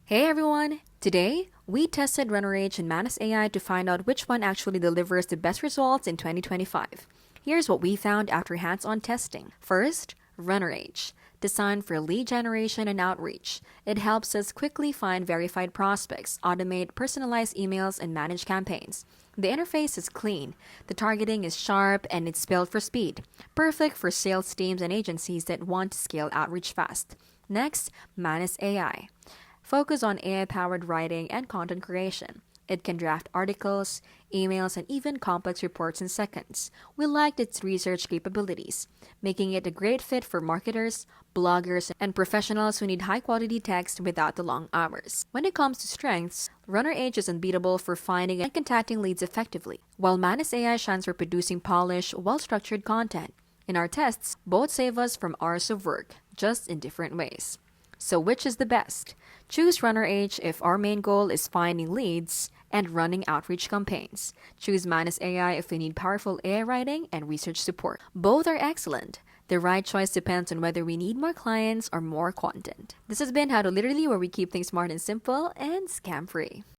Hey everyone! Today, we tested RunnerH and Manus AI to find out which one actually delivers the best results in 2025. Here's what we found after hands-on testing. First, RunnerH. Designed for lead generation and outreach, it helps us quickly find verified prospects, automate personalized emails, and manage campaigns. The interface is clean, the targeting is sharp, and it's built for speed. Perfect for sales teams and agencies that want to scale outreach fast. Next, Manus AI. Focus on AI-powered writing and content creation. It can draft articles, emails, and even complex reports in seconds. We liked its research capabilities, making it a great fit for marketers, bloggers, and professionals who need high-quality text without the long hours. When it comes to strengths, RunnerH is unbeatable for finding and contacting leads effectively, while Manus AI shines for producing polished, well-structured content. In our tests, both save us from hours of work, just in different ways. So which is the best? Choose RunnerH if our main goal is finding leads and running outreach campaigns. Choose Manus AI if we need powerful AI writing and research support. Both are excellent. The right choice depends on whether we need more clients or more content. This has been How to Literally, where we keep things smart and simple and scam-free.